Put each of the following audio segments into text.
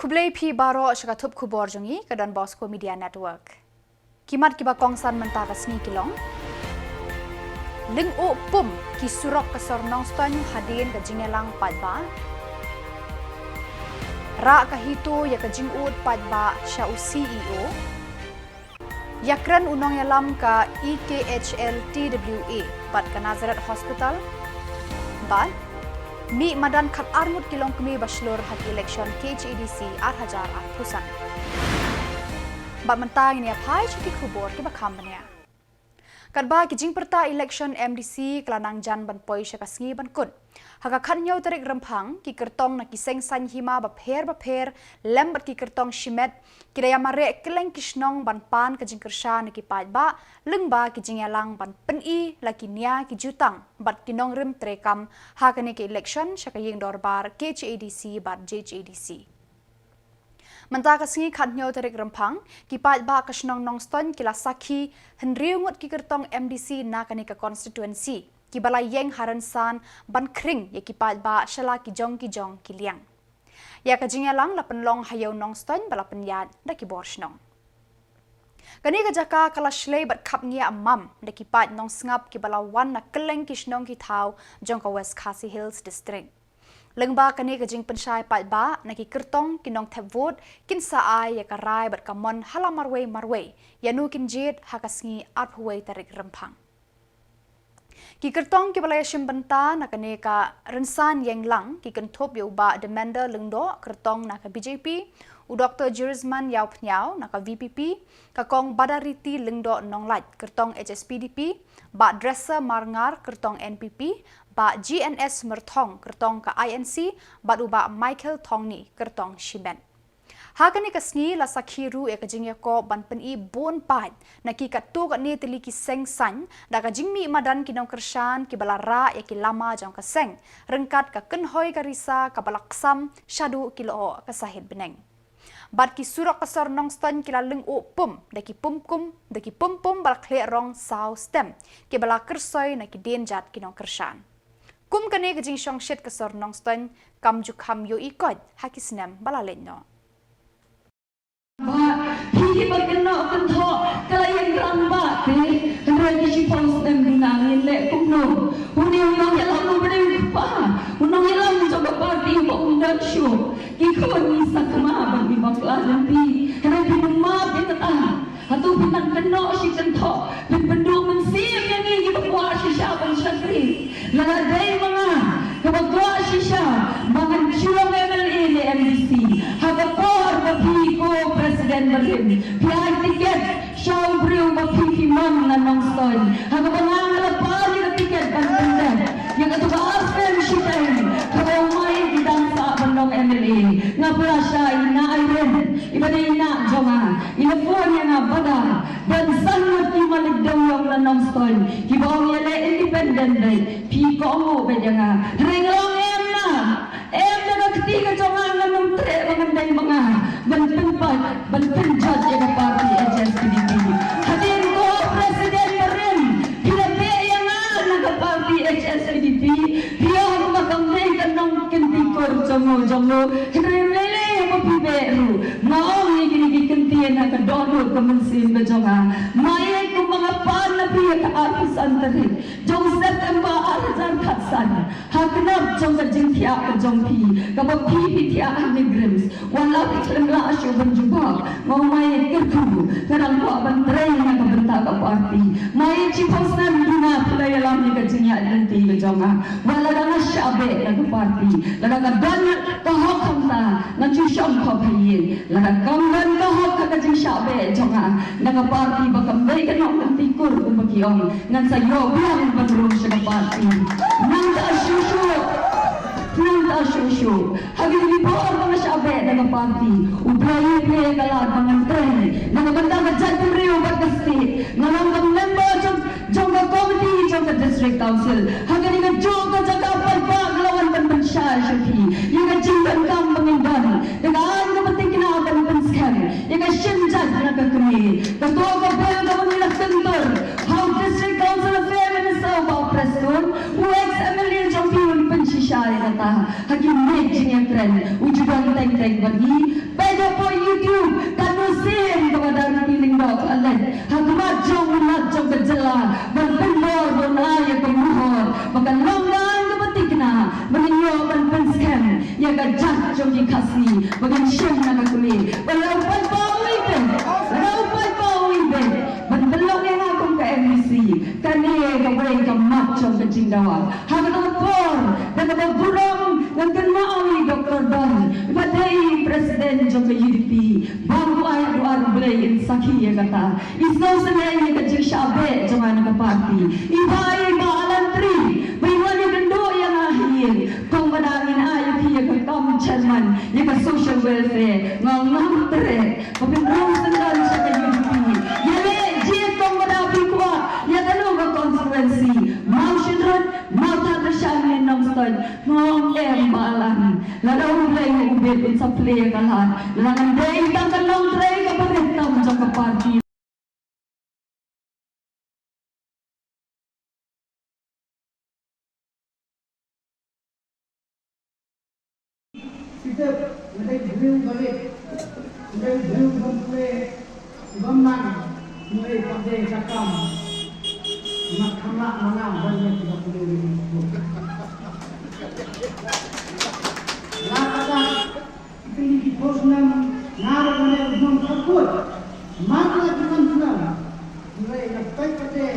Kublai pi baro shakatup kubor jongi ke Don Bosco Media Network. Kimat kiba kongsan mentara sni kilong. Ling o pum ki surok ke sornong ston hadin ke jingelang padba. Ra ka hito ya ke jingud padba sya CEO. Yakran unong yalam ka EKHL TWA bat ke Nazareth Hospital. Bat Mi madan kat armut kilong kami baslur hak election KHADC Hajar Pusan. Bat mentang ini apa ciki kubur ke bakambanya. Kadba kijing perta election MDC kelanang jan ban poi syakasngi ban kun. Haka kan nyau tarik rempang ki kertong na kiseng san hima bapher lembat ki kertong shimet kidaya mare keleng kisnong ban pan kijing kersha na ki ba lengba kijing yalang ban peni laki nia ki jutang bat kinong rim trekam haka ni ki election syakaying dorbar KHADC bat JHADC. Mentaka singi kat nyau tarik rempang ki ba kasnong nong ston kila sakhi henriungut ki kertong MDC na kanika constituency ki balai yeng haransan ban kring ya ki ba shala ki jong ki liang ya ka jingalang la penlong hayau nong ston bala penyat da ki borsnong kani ka jaka kala shlei bat khap ngia amam da ki nong sngap ki bala wan na keleng kisnong ki thau jong ka West Khasi Hills district lengba kani ka jing pensyai ba na ki kertong kinong thevot kin saai ya ka rai bat kamon hala marway yanu kin jit hakasngi athuway tarik rempang ki kertong ki balaya shimbanta na kani ka rensan yang lang ki kentop yo ba demanda lengdo kertong na ka BJP u Dr. Jurisman Yau Pnyau na ka VPP ka kong badariti lengdo nonglat kertong HSPDP ba dresser marngar kertong NPP ba GNS merthong kertong ka INC ba uba Michael Thongni kertong Shiben. Hakani kasngi la sakhiru e kajingya ko ban peni bon pat na ki katu ka ni tili ki seng san da ka jingmi madan kinong kershan ki balara e ki lama jang ka seng rengkat ka kenhoi ka risa ka balaksam shadu kilo ka sahid beneng. Bat ki surak ka sornong ston ki laleng o pum da ki pum balak le rong saw stem ki bala kersoi na ki denjat kinong kershan. Kum kani kajing syong shit ka sornong ston kam jukham yo ikot hakisnem balalenno. Hindi pagkano kanto kalayan ramba te ragi si pos dem dinangin le kumno uni unang yalang no berde pa unang yalang jo party ko undan show ikon ni sakma bagi bakla nanti ragi ma pinata hatu pinang kano si kanto pinpendo man sim yang ini bakwa si siya ban syakri laladay mga kabagwa si siya mga chulong MLA ni MDC hagapor bagi ko President Marim, pihak tiket, syau beriu bagi man nanong stoy. Haga pangangal pali na tiket pantendan. Yang itu baasem syitahin, kalau main di dansa bandong MLA. Ngapura siya ina ayren, ibadah ina jonga, ina phone yang abada. Dan sangat kimaligdaw yung nanong stoy. Kibawang yale independent day, piko mo bedanga. Ringlong na ketiga jonga nganong tre mengenai mga benpenjat yang parti HSPDP. Hadir ko Presiden Marim, pinabi yang naga parti HSPDP, dia makamay kanong kintikor jongo, hinremele yang mapiberu, maong ginigikintiyan na kadonod kamansin ba jonga, mayay kung mga panabiya ka-artis antarin, jong September arajan katsan, hagnap jong kajingtiya ka jong pi, kapag pipitiya ang migrants, wala iklang laasyo banjubag, mamayay kirkubu, karang po abantray na kabanta ka party, mayay chipos na dina pilay alam ni kajingya nanti ka jonga, wala na syabe na ka party, laga ka banyak kahok kamta, na chusyong kapayin, laga kamban kahok ka kajing syabe jonga, na ka party bakambay ka nong kantikur kumbagiyong, ngan sa iyo biyang badrong siya ka party, nang shushu hagi ni por mga syabe ng party ubraye pe galad mga tren mga banda ka jad rio bagasti nang member jong committee jong district council hagi ni jong ka jaga pagpag lawan panpansya syuhi yung jinggan kam pangindan dagaan ka pating kinaaban panskan yung shinjad na kakuni kato ka bel ka mga sentor how district council of fair minister of preston who ex-MLA jong piyon pansisya kata hakim jing yang keren ujudan teng bagi pada po YouTube kanu sen kepada piling dok alat hakmat jong berjela berpenor bonaya kemuhor bahkan longgan kepetikna menyokan penskem yang gajah jong dikasih bagan syem nak kuli berlapan bawi ben belum yang aku ke MBC kani ke boleh ke macam ke Jindawa hak telefon dan ke burung dan ke maui Dr. Don badai presiden jom ke UDP baru ayat luar boleh insaki ya kata isau senai ke Jishabe jangan ke parti ibai alantri beriwani gendo yang akhir kong badangin ayat ya ke tom chairman ya ke social welfare ngong tere pemindang sendal sa ke UDP mau syedron mau tak tersyamil nongstoi ngom malan lada ulai ubet unsap play kalah langan day tangkan long tray ke pemerintah macam ke parti kita mulai beliau balik mulai beliau mulai beman mulai pandai cakap nak kamak mana banyak tidak boleh dibuat. Lada ini di posnam naruh mana belum terbuat. Mana dengan tuan mulai lepas pada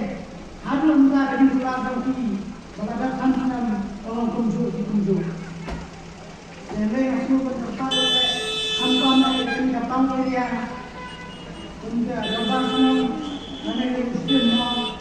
ada muda di belakang kiri berada tanam orang kunjung di kunjung. Jadi aku berkata hamba mereka ini datang dia untuk dapat senang mana yang istimewa.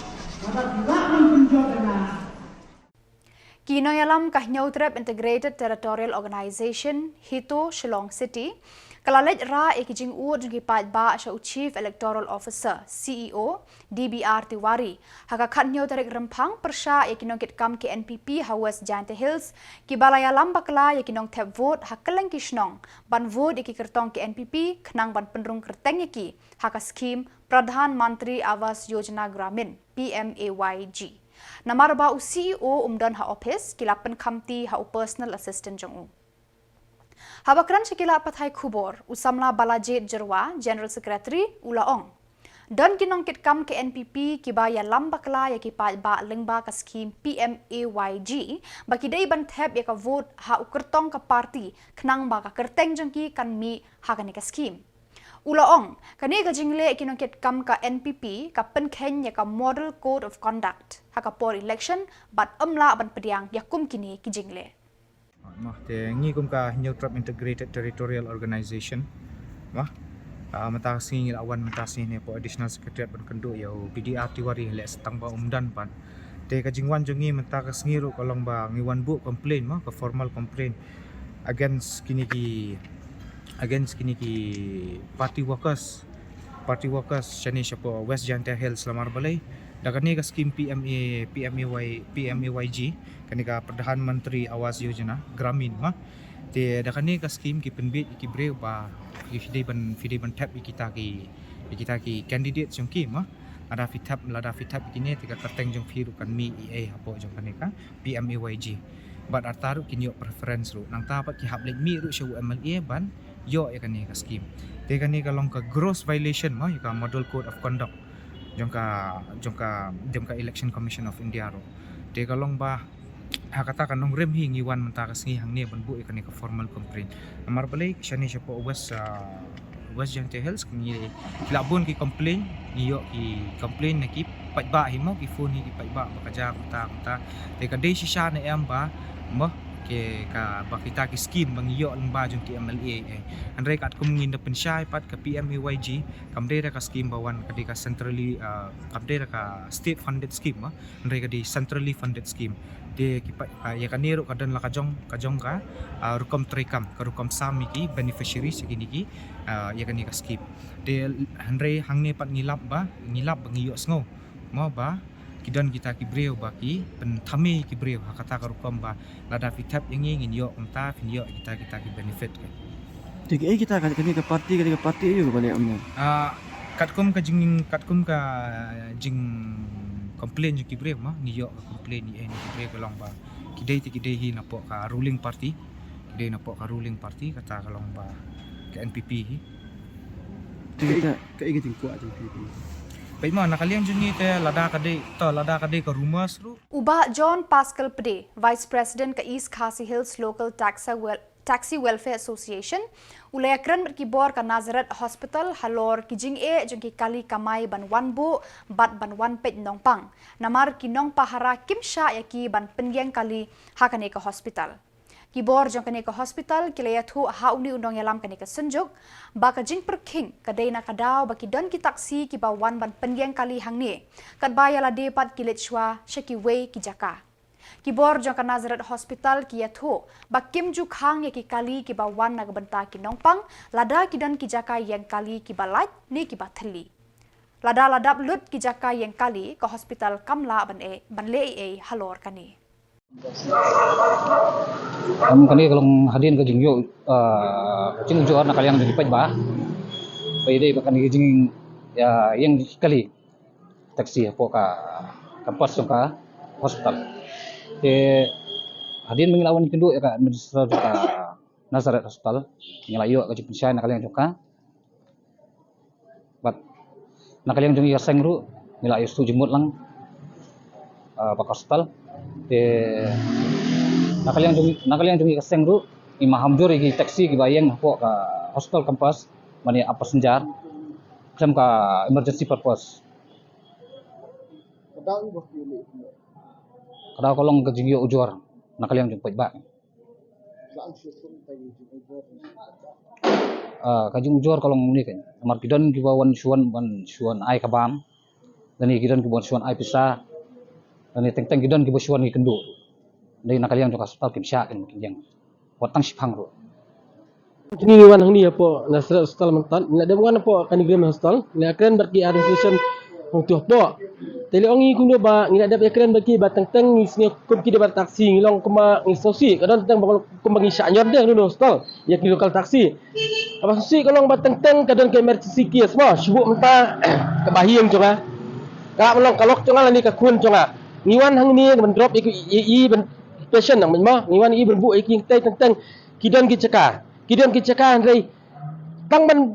Kinoyalam Kahnyotrep Integrated Territorial Organization Hito Shillong City Kalalej ra ekijing u jung kipat ba sha Chief Electoral Officer CEO DBR Tiwari haka khanyo tarek rempang persha ekinong kitkam ke NPP Hawas Jante Hills ki balayalam bakla ekinong thep vote hakeleng kishnong ban vote ekikertong ke NPP khnang ban penrung kerteng eki haka scheme Pradhan Mantri Awas Yojana Gramin PMAYG namar ba u CEO umdan ha office kilapan khamti ha u personal assistant jong u Habakran Shakila Pathai Khubor, Usamla Balajit Jerwa, General Secretary Ulaong. Dan kinong kitkam ke NPP kibaya lambakla ya kipal ba lengba ka scheme PMAYG baki day ban thep ya ka vote ha ukertong ka party knang ba ka kerteng jangki kan mi ha ka scheme. Ulaong kani ka jingle kinong kitkam ka NPP ka penkhen ya ka Model Code of Conduct ha ka por election bat amla ban pediang yakum kini ki jingle. Mah te ngi kum ka Hinyotrap Integrated Territorial Organization mah matasi ngil awan matasi ne po additional secretariat ban kendo ya BDR Tiwari le setang ba umdan pan te ka jingwan jongi matakas ngiru kolong ba ngiwan bu complain mah ka formal complaint against kini ki party workers chani siya West Jante Hills lamar balay dakani ka scheme PMAYG kani ka Pradhan Mantri Awas Yojana Gramin ma te dakani ka scheme ki penbit ki breu ba fide ban tap kita ki candidate jong ki ma ada fitap kini tika kerteng jong firu kan mi EA hapo jong kani ka PMAYG bat artaru kini preference ru nang tapat ki hablek mi ru shu MLA ban yo ya kani ka scheme te kani ka long ka gross violation ma ka Model Code of Conduct jongka Election Commission of India ro te kalong ba hakata kanong rem hi ngiwan mentakas ngi hang ne ban bu ikani ka formal complaint amar balay shani siya po West Jante Hills ngi labon ki complain niyo ki complain na ki paiba himo ki phone hi ki paiba bakaja ta te ka day siya na ba mo ke ka bakita ki scheme mangiyo lang ba jung ki MLA andre kat kumngin na pensyai pat ka PMAYG kamdera ka scheme bawan kadi ka centrally kamdera ka state funded scheme andre kadi centrally funded scheme de ki ya kaniro kadan la kajong ka rukom trekam ka rukom sami ki beneficiary sigini ki ya kani ka scheme de andre hangne pat ngilap bangiyo sngo mo ba kidan kita kibreu baki penthame kibreu hakata karukom ba lada fitap ingin yo umta finyo kita ki benefit kan tig kita kan ke parti yo balik amna katkum ka jing complain yo kibreu ma ni yo complain ni kibreu kolong ba kidai hi napok ka ruling party kata kalong ba ke NPP hi Kita Kaigitin ko ating pipi. pai ma nakaliang jungi te lada kadai ka rumah seru Uba John Pascal Pede, Vice President ka East Khasi Hills Local Taxi Welfare Association, ulayakran berkibor ka Nazareth Hospital halor kijing jengki kali kamai ban wanbu bat ban wan pet nongpang. Namar kinong pahara kimsha yaki ban pengyang kali hakane ka hospital. Kibor jong kane ka hospital kilayathu hauni undong yalam kane ka sunjuk baka jing perking kadai na kadaw baki don ki taksi ki bawan ban pengyang kali hangni kat bayala depat kilechwa shaki way ki jaka Kibor jong ka Nazareth Hospital ki yathu bakim juk hang ki kali ki bawan na benta ki nongpang lada ki don ki jaka yang kali ki balait ni ki bathli lada ladap lut ki jaka yang kali ka hospital kamla ban le halor kani Kami kalau hadirin ke jingyo jing juar nak kalian jadi pajba pai bahkan jing ya yang kali taksi po ka kampus ka hospital te hadirin mengilawan kendu ya ka administrator ka Nazareth Hospital ngelayo ka jing pensya nak kalian juga bat nak kalian jing ya sengru ngelayo stu jemut lang pak hospital te nakaliang jungi kaseng ru imaham juri gi taksi gi bayang po ka hospital kampus mani apa senjar jam ka emergency purpose kada kolong ke jingyo ujor nakaliang jung pajba kajung ujor kolong ni kan amar pidon gi bawan suan ai kabam dan gi don gi bawan suan ai pisa dan teng gidon gi bosuan gi kendu dai nakaliang jong hospital kimsya kan kinjang watang sipang ro Ini wan hang ni apa Nazareth Hospital mentan ila dem wan apa kanigram hospital ila kren berki administration untuk apa tele ongi kundo ba ila dem kren berki batang teng ni kum ki debat taksi ngilong kuma instruksi kadon teng bakal kum bagi syanyor deh dulu hospital ya ki lokal taksi apa susi kalau batang teng kadon ke emergency case semua sibuk mentah kebahiang conga ka melong kalok conga ni ka kun conga ngiwan hang ni ben drop i ben patient nang menma ngiwan i berbu i tai tentang kidon ki caka andai tang ban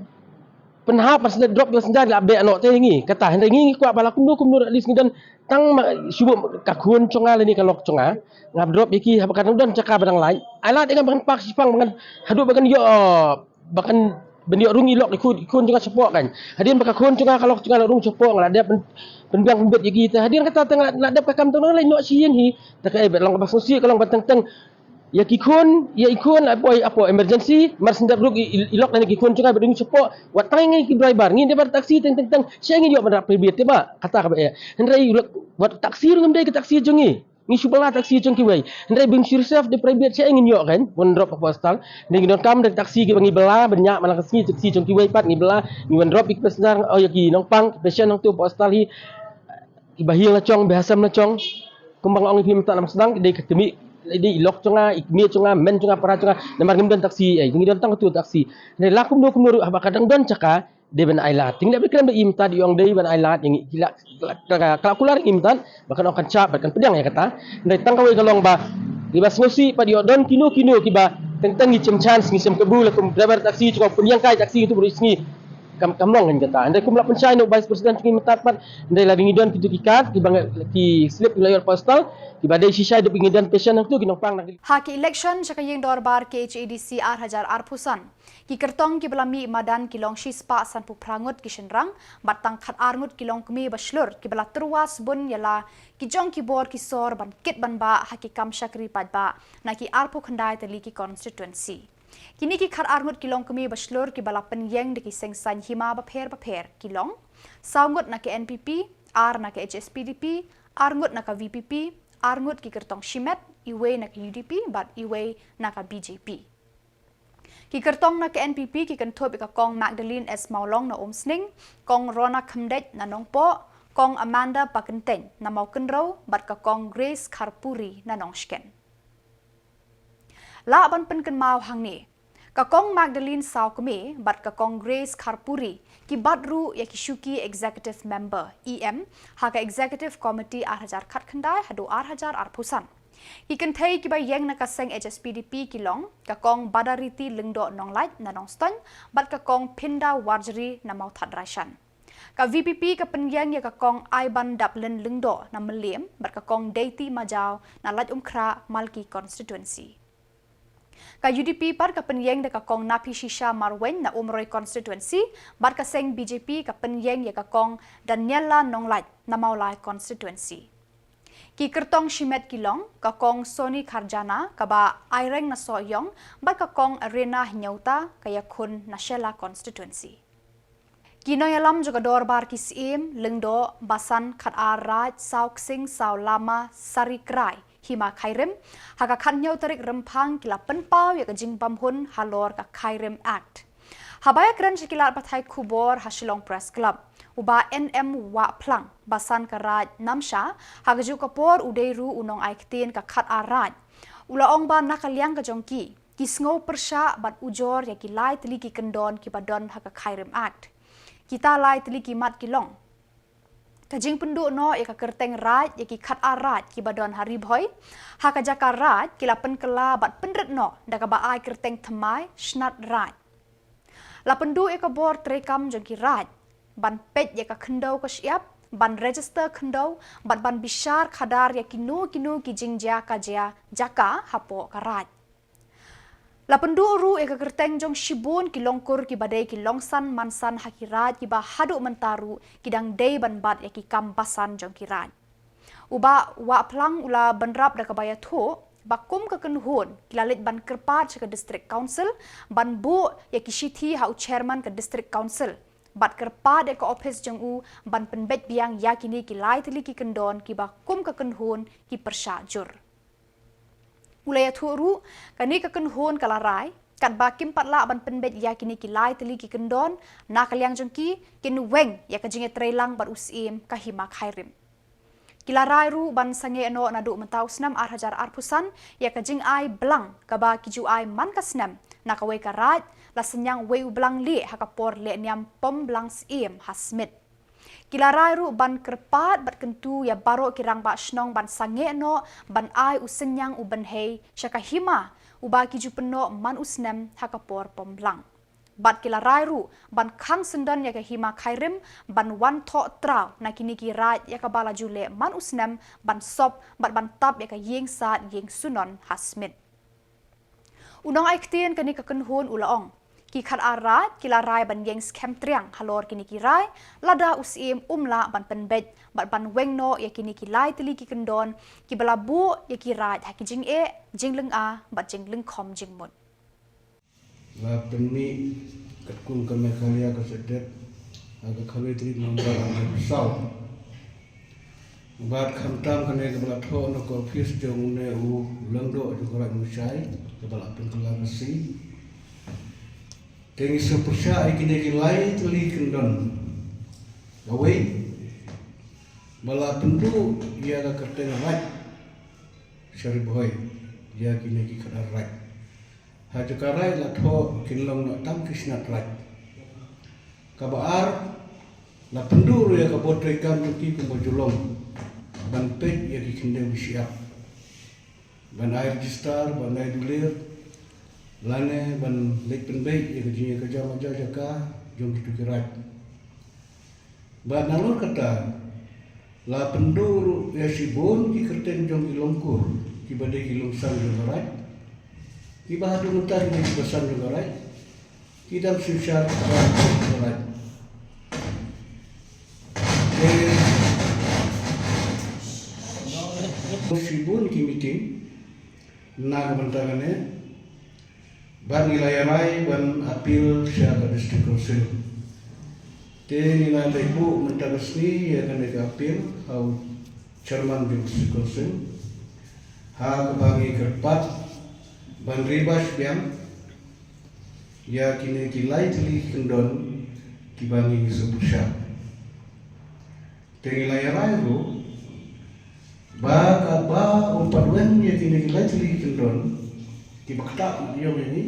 penha pas drop la sendar la update anok te ngi kata andai ngi kwa bala kumdu at least ngidon tang subuh ka kun conga ni kalok conga ngap drop iki habakan don caka badang lain ala dengan bakan pak sipang bakan hadu bakan yo bakan bendio rung ilok ikun juga sepok kan hadian baka kun conga kalok conga rung sepok la dia penbiang bet yagi ta hadian kata tang la dap kam tang lain nok siang hi tak ai bet long bas susi kalau batang tang ya ikun apa emergency mar sendap ruk ilok dan ikun conga bedung sepok wat tang ngi driver ngi dia taksi tang siang ngi yo bandar pribet ba kata ka ba hendrai wat taksi rung dai ke taksi jongi ngi subala taksi jongki wai hendrai bing yourself di private siang ngi yo kan one drop apa hostal ngi don kam dari taksi ki bangi bela banyak malang kesini taksi jongki wai pat ngi bela ngi one drop ik pesnar oh yaki nongpang passion nong tu hostal hi ibahiang la chong bahasa na chong kumbang ong him ta lam sedang dei ketemi dei ilok chonga ikmi chonga men chonga para chonga namar ngim don taksi ai ngi don tang tu taksi ne lakum do kumuru abakadang don caka de ben ailat ting dak bekram im ta di ong dei ben ailat yang gila kalkular im tan bahkan akan cap bahkan pedang ya kata ne tang kawai kalong ba ibas ngosi pa di don kino kiba tentang ngicem chance ngisem kebu lakum driver taksi cukup punyang kai taksi itu berisngi kamlong kan kata andai kumlak pensai no vice president ki metapat andai lagi ngidon kitu kikat ki slip layer postal ki badai shisha de ngidon patient tu ki nopang nak Haki election chakayeng dorbar KHADC 8,000 arpusan. Ki kertong ki belami madan kilong shispa sanpu prangut ki shenrang batang khat arngut kilong kemi baslur ki bela terwas bun yala ki jong ki bor ki sor ban kit ban ba haki kam shakri padba na ki arpu khandai tali ki constituency. Kini ki khat arngut kilong kemi baslur ki bala penyeng de ki sengsan hima baper kilong saungut na ki NPP ar na ki HSPDP arngut na ka VPP arngut ki kertong shimet iwe na ki UDP bat iwe na ka BJP ki kertong na ki NPP ki kentop ka kong Magdalene S Maulong na Omsning kong Rona Khamdet na Nongpo kong Amanda Pakenteng na Maukenro bat ka kong Grace Karpuri na Nongshken la ban penken mau hangni Kakong Magdalene Saukme bat kakong Grace Karpuri ki badru ya kishuki executive member EM haka executive committee 8,000 khat khandai hadu 8,000 arpusan Ikan thai kiba yang nakaseng HSPDP kilong kakong badariti lengdo nong light na nong stony bat kakong pinda warjeri na mau that rasyan. Ka VPP ka penyang ya kakong Aiban Daplen lengdo na meliem bat kakong Deiti Majau na light umkra Malki constituency. Ka UDP par ka penyang da kakong Napi Shisha Marwen na umroy constituency bat kaseng BJP ka penyang ya kakong Daniela nong light na maulai constituency. Ki kertong Shimet Kilong, kakong Sony Karjana, kaba Aireng na Soyong, bat kakong Arena Nyauta, kaya kun Nashela constituency. Kinoyalam jogador bar kisim, lengdo, basan kat araj, sauk sing, sau lama, sari krai, hima kairim, haka kanyau tarik rempang kila penpau ya kajing bamhun halor ka Kairim Act. Habaya keren sekilar patai kubor Hasilong Press Club. Uba NM wa plang basan karaj namsha hagaju kapor udeiru unong aiktin ka khat araj ula ong ba nakaliang ka jongki kisngo persha bat ujor ya kilai teliki kendon ki badon haka Kairim Act kita lai teliki mat kilong kajing penduk no ya ka kerteng raj ya ki khat araj ki badon hari boy haka jakar raj kila penkela bat pendret no daka ba ai kerteng thamai snat raj la pendu ya ka bor trekam jongki raj ban pet ya ka kendau ka siap ban register kendau ban bishar khadar ya kinu ki jingja ka jia jaka hapo karaj la pendu ru e ka kerteng jong shibun ki longkur ki badai ki longsan mansan hakiraj ki ba hadu mentaru kidang dei ban bat ya ki kambasan jong kiraj uba wa plang ula banrap da ka baya tho bakum ka kenhun kilalit ban kerpat ka district council ban bu ya ki shithi hau chairman ka district council bat kerpa de ka office jeng u ban penbet biang yakini ki lai tili ki kendon ki ba kum ka kenhun ki persya jur ulaya thuru kani ka kenhun kala rai kat ba kim patla ban penbet yakini ki lai tili ki kendon na kalyang jeng ki kin weng ya ka jinge trelang bat usim ka hima khairim kila rai ru ban sange no na du mentau snam arhajar arpusan ya ka jing ai blang ka ba ki ju ai man ka snam na ka we ka raj la senyang weu blang li hakapor le niam pom blang sim hasmit kilarai ru ban kerpat bat kentu ya baro kirang ba snong ban sange no ban ai usenyang uban hei syaka hima uba kiju peno man usnem hakapor pom blang bat kilarai ru ban khang sendan ya ka hima khairim ban wan tho trau na kini ki raj ya ka bala jule man usnem ban sop bat ban tap ya ka yeng sat yeng sunon hasmit unong aiktin kani ka kenhun ulaong ki khat arat kilarai ban yeng scam triang halor kini kirai lada usim umla ban penbet ban wengno ya kini kilai tili ki kendon ki balabu ya kirai ha ki jing e jingleng a bat jingleng khom jingmut la penmi katkun kame khalia ka sedet aga khawe tri nomor sau bat khamtam kane ke bala tho no ko office jong ne u langdo ju kora musai ke bala penkela besi tengi sepersya ikine ki lai tuli kendon gawe bala pendu ia ka kerten rat syari boy ia kine ki kadar rat ha jakarai la tho kinlong no tam krisna rat kabar la pendu ya ka botre kam ki ko bojulong ban pet ya ki kinde siap ban air register ban air dulir lane ban lek penbei ya kejinya kerja maja jaka jom kitu kirat ban nalur kata la pendur ya sibon ki kerten jom ki longkur ki badai ki longsan jogarai ki bahadu mutar ki besan jogarai ki dam susar jogarai sibon ki meeting na bentangane ban nilayarai ban apil syaka district council te nilai lebu mentagasni ya kan ke apil au chairman district council ha kebangi kerpat ban ribas biam ya kini kilai tili kendon kibangi sebusya te nilayarai ru ba kaba umpat wen ya kini kilai tili kendon kibakta dia ini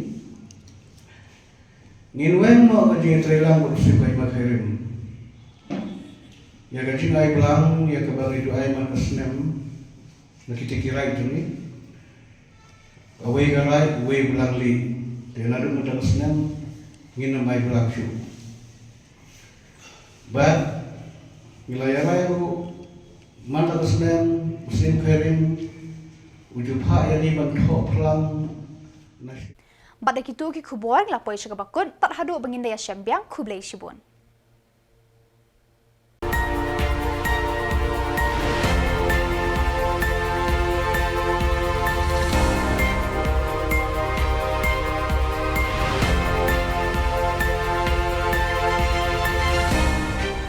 nginwen mo kajing trelang berusia kai makhirim ya kajing ai belang ya kabari do ai makasnem nakiti kirai itu ni away garai, away belangli. Dia nadu mudah senang, ngina mai belangshu. But wilayah itu mata senang, musim kering, ujub hak yang dibantu pelang. Badak itu ki kubor lapoi syakabakun tak hadu bangindaya syambiang kublai shibun.